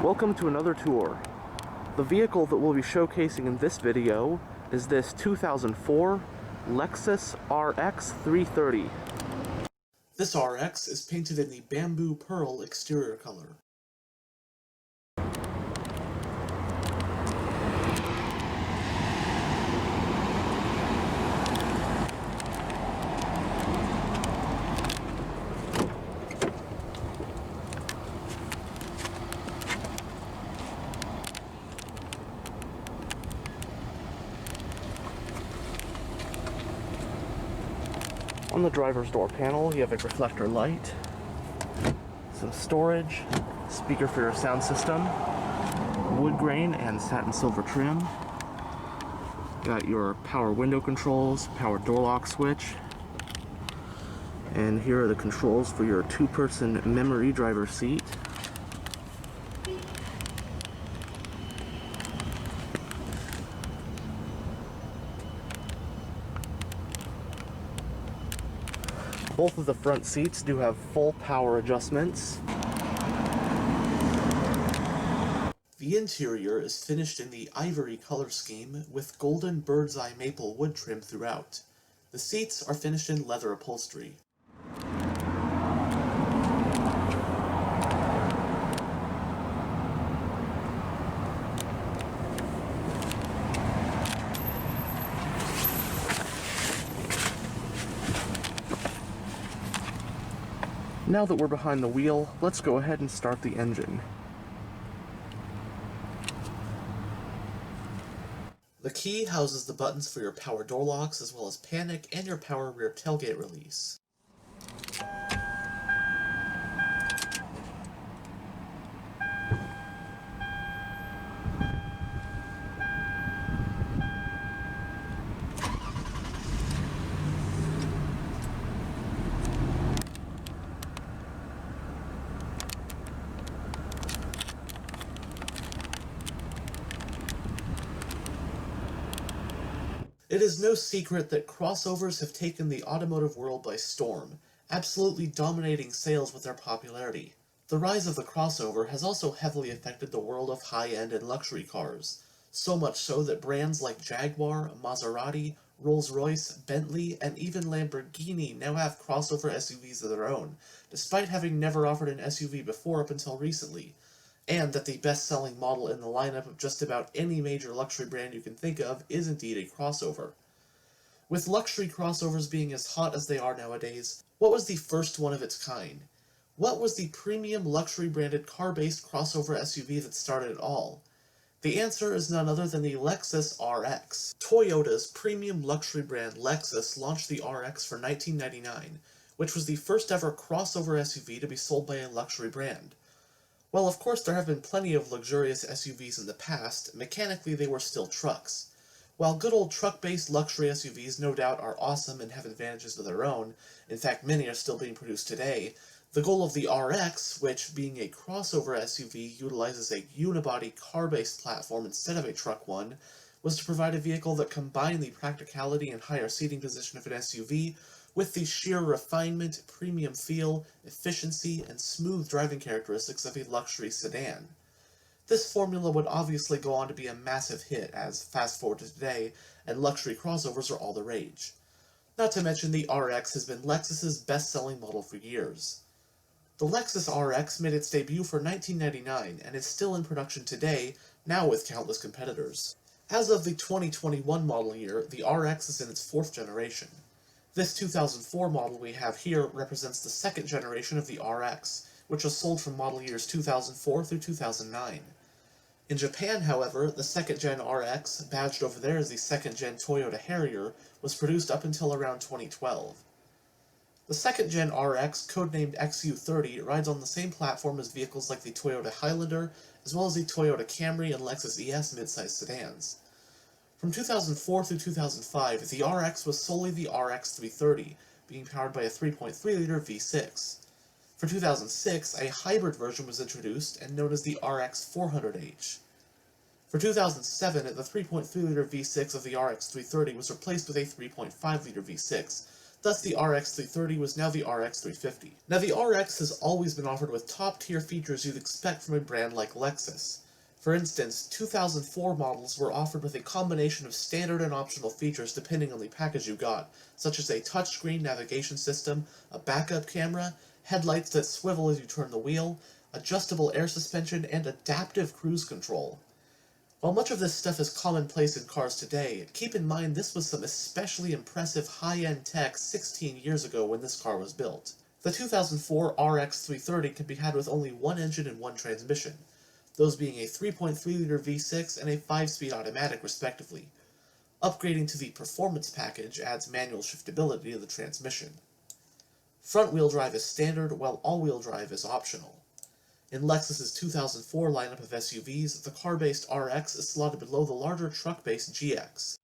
Welcome to another tour. The vehicle that we'll be showcasing in this video is this 2004 Lexus RX 330. This RX is painted in the bamboo pearl exterior color. On the driver's door panel, you have a reflector light, some storage, speaker for your sound system, wood grain and satin silver trim. Got your power window controls, power door lock switch, and here are the controls for your two-person memory driver seat. Both of the front seats do have full power adjustments. The interior is finished in the ivory color scheme with golden bird's eye maple wood trim throughout. The seats are finished in leather upholstery. Now that we're behind the wheel, let's go ahead and start the engine. The key houses the buttons for your power door locks as well as panic and your power rear tailgate release. It is no secret that crossovers have taken the automotive world by storm, absolutely dominating sales with their popularity. The rise of the crossover has also heavily affected the world of high-end and luxury cars, so much so that brands like Jaguar, Maserati, Rolls-Royce, Bentley, and even Lamborghini now have crossover SUVs of their own, despite having never offered an SUV before up until recently. And that the best-selling model in the lineup of just about any major luxury brand you can think of is indeed a crossover. With luxury crossovers being as hot as they are nowadays, what was the first one of its kind? What was the premium luxury branded car-based crossover SUV that started it all? The answer is none other than the Lexus RX. Toyota's premium luxury brand Lexus launched the RX for $1999, which was the first ever crossover SUV to be sold by a luxury brand. While of course there have been plenty of luxurious SUVs in the past, mechanically they were still trucks. While good old truck-based luxury SUVs no doubt are awesome and have advantages of their own, in fact many are still being produced today, the goal of the RX, which being a crossover SUV utilizes a unibody car-based platform instead of a truck one, was to provide a vehicle that combined the practicality and higher seating position of an SUV with the sheer refinement, premium feel, efficiency, and smooth driving characteristics of a luxury sedan. This formula would obviously go on to be a massive hit as, fast forward to today, and luxury crossovers are all the rage. Not to mention the RX has been Lexus's best-selling model for years. The Lexus RX made its debut for $1999 and is still in production today, now with countless competitors. As of the 2021 model year, the RX is in its fourth generation. This 2004 model we have here represents the second generation of the RX, which was sold from model years 2004 through 2009. In Japan, however, the second-gen RX, badged over there as the second-gen Toyota Harrier, was produced up until around 2012. The second-gen RX, codenamed XU30, rides on the same platform as vehicles like the Toyota Highlander, as well as the Toyota Camry and Lexus ES midsize sedans. From 2004 through 2005, the RX was solely the RX 330, being powered by a 3.3-liter V6. For 2006, a hybrid version was introduced and known as the RX 400H. For 2007, the 3.3-liter V6 of the RX 330 was replaced with a 3.5-liter V6, Thus, the RX 330 was now the RX 350. Now, the RX has always been offered with top-tier features you'd expect from a brand like Lexus. For instance, 2004 models were offered with a combination of standard and optional features depending on the package you got, such as a touchscreen navigation system, a backup camera, headlights that swivel as you turn the wheel, adjustable air suspension, and adaptive cruise control. While much of this stuff is commonplace in cars today, keep in mind this was some especially impressive high-end tech 16 years ago when this car was built. The 2004 RX 330 can be had with only one engine and one transmission, those being a 3.3-liter V6 and a 5-speed automatic respectively. Upgrading to the Performance package adds manual shiftability to the transmission. Front-wheel drive is standard, while all-wheel drive is optional. In Lexus's 2004 lineup of SUVs, the car-based RX is slotted below the larger truck-based GX.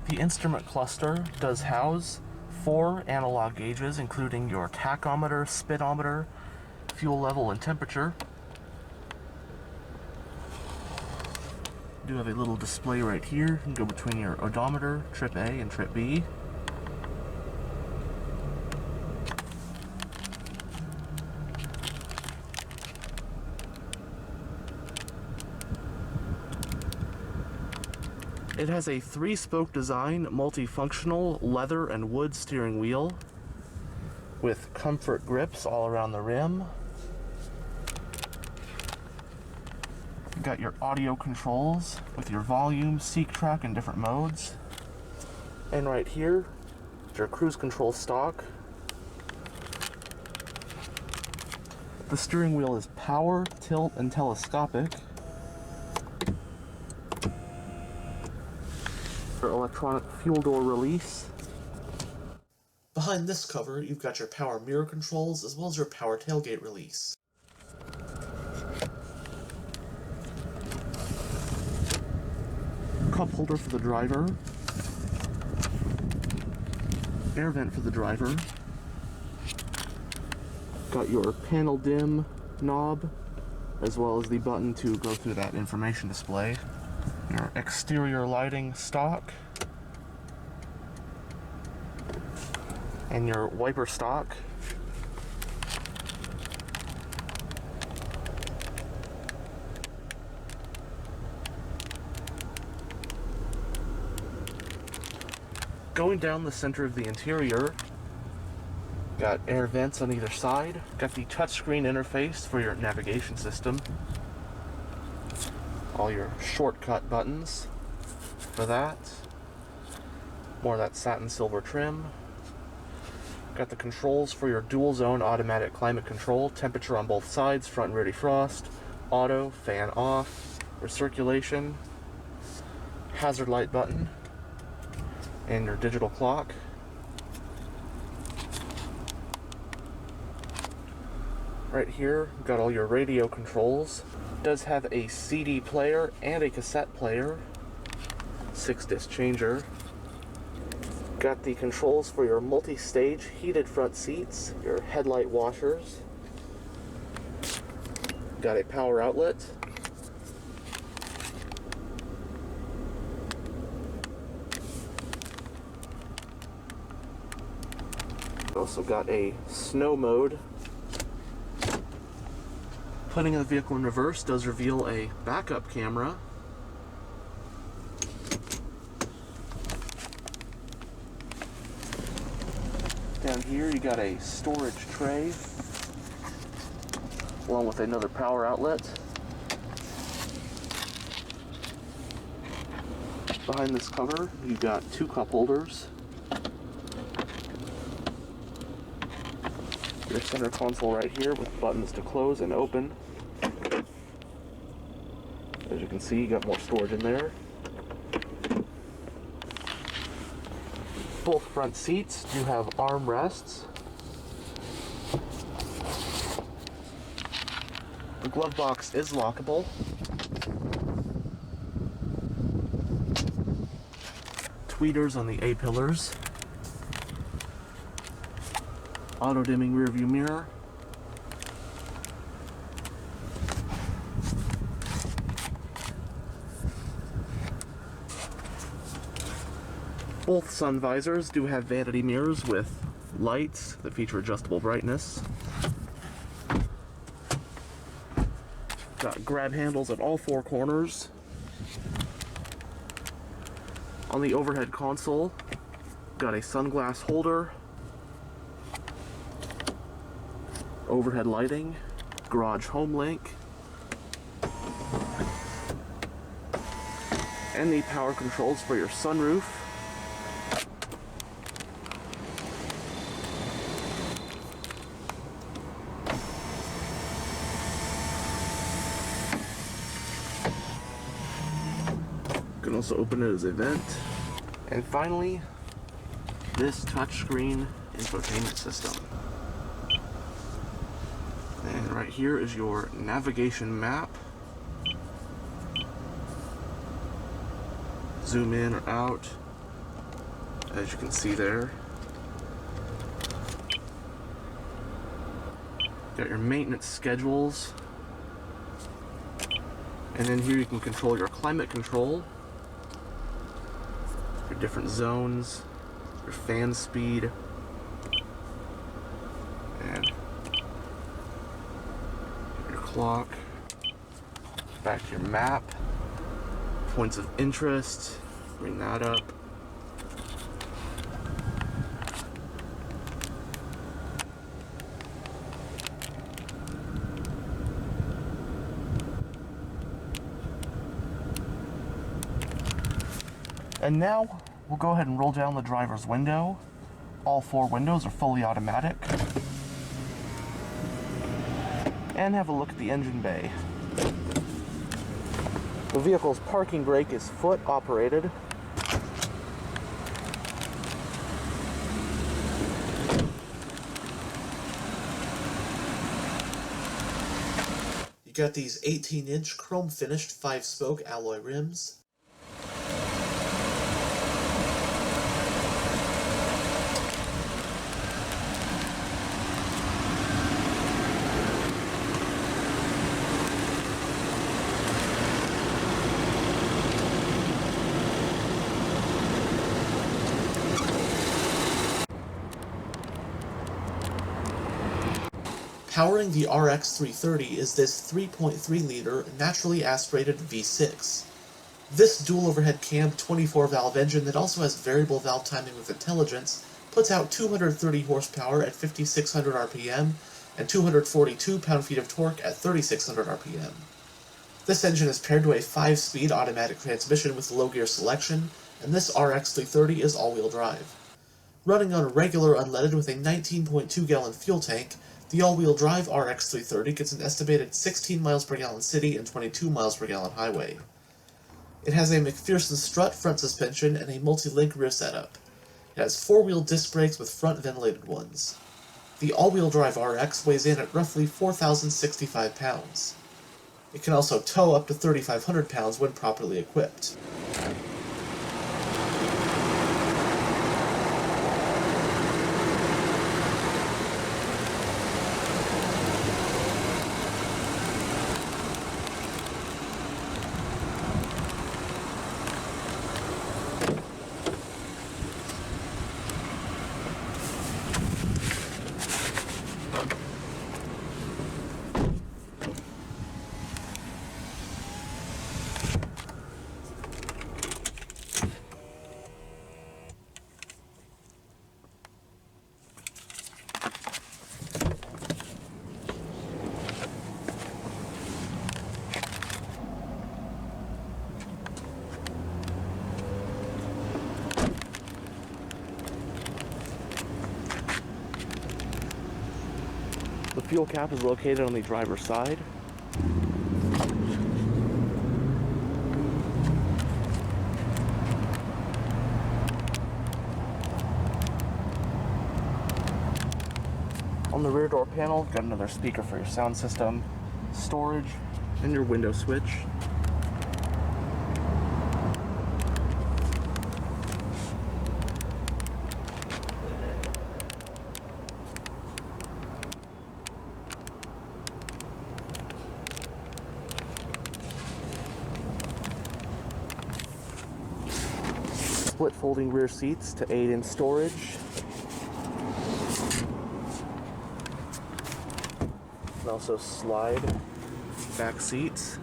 The instrument cluster does house 4 analog gauges, including your tachometer, speedometer, fuel level, and temperature. You do have a little display right here. You can go between your odometer, trip A and trip B. It has a 3-spoke design, multifunctional leather and wood steering wheel with comfort grips all around the rim. You've got your audio controls with your volume, seek track, and different modes. And right here, your cruise control stock. The steering wheel is power, tilt, and telescopic. Electronic fuel door release. Behind this cover, you've got your power mirror controls as well as your power tailgate release. Cup holder for the driver. Air vent for the driver. Got your panel dim knob as well as the button to go through that information display. Your exterior lighting stock, and your wiper stock. Going down the center of the interior, got air vents on either side, got the touchscreen interface for your navigation system. All your shortcut buttons for that. More of that satin silver trim. Got the controls for your dual zone automatic climate control, temperature on both sides, front and rear defrost, auto, fan off, recirculation, hazard light button, and your digital clock. Right here, got all your radio controls. Does have a CD player and a cassette player, 6-disc changer. Got the controls for your multi-stage heated front seats, your headlight washers. Got a power outlet. Also got a snow mode. Putting the vehicle in reverse does reveal a backup camera. Down here you got a storage tray along with another power outlet. Behind this cover you got 2 cup holders. Your center console right here with buttons to close and open. As you can see, you got more storage in there. Both front seats do have armrests. The glove box is lockable. Tweeters on the A-pillars. Auto-dimming rearview mirror. Both sun visors do have vanity mirrors with lights that feature adjustable brightness. Got grab handles at all four corners. On the overhead console, got a sunglass holder, overhead lighting, garage home link, and the power controls for your sunroof. You can also open it as a vent. And finally, this touchscreen infotainment system. And right here is your navigation map. Zoom in or out, as you can see there. Got your maintenance schedules. And then here you can control your climate control, your different zones, your fan speed, and your clock. Back to your map, points of interest, bring that up. And now, we'll go ahead and roll down the driver's window. All four windows are fully automatic. And have a look at the engine bay. The vehicle's parking brake is foot operated. You got these 18-inch chrome finished 5-spoke alloy rims. Powering the RX 330 is this 3.3-liter naturally aspirated V6. This dual overhead cam 24-valve engine that also has variable valve timing with intelligence puts out 230 horsepower at 5,600 RPM and 242 pound-feet of torque at 3,600 RPM. This engine is paired to a 5-speed automatic transmission with low-gear selection, and this RX 330 is all-wheel drive. Running on regular unleaded with a 19.2-gallon fuel tank, the all-wheel drive RX 330 gets an estimated 16 miles per gallon city and 22 miles per gallon highway. It has a McPherson strut front suspension and a multi-link rear setup. It has 4-wheel disc brakes with front ventilated ones. The all-wheel drive RX weighs in at roughly 4,065 pounds. It can also tow up to 3,500 pounds when properly equipped. The fuel cap is located on the driver's side. On the rear door panel, got another speaker for your sound system, storage, and your window switch. Split folding rear seats to aid in storage. And also slide back seats.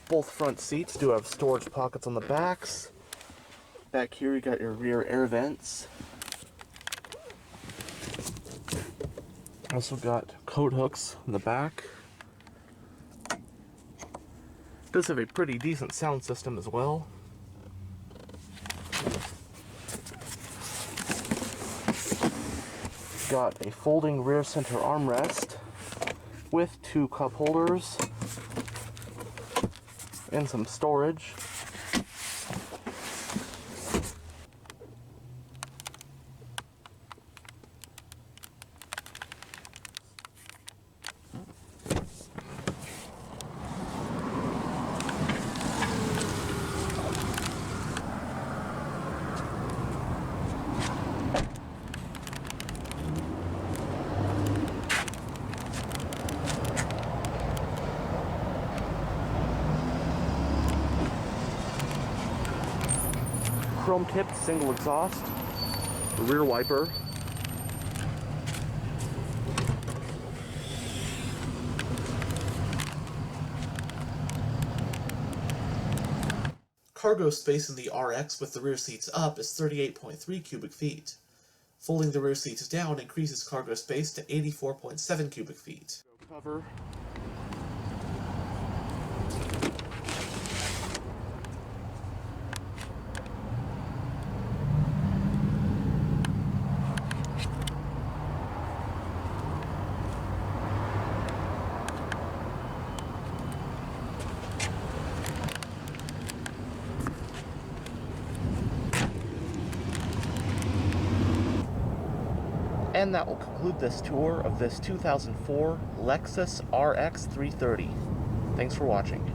Both front seats do have storage pockets on the backs. Back here you got your rear air vents. Also got coat hooks in the back. Does have a pretty decent sound system as well. Got a folding rear center armrest with 2 cup holders and some storage. Chrome tipped single exhaust, rear wiper, cargo space in the RX with the rear seats up is 38.3 cubic feet. Folding the rear seats down increases cargo space to 84.7 cubic feet. Cover. And that will conclude this tour of this 2004 Lexus RX 330. Thanks for watching.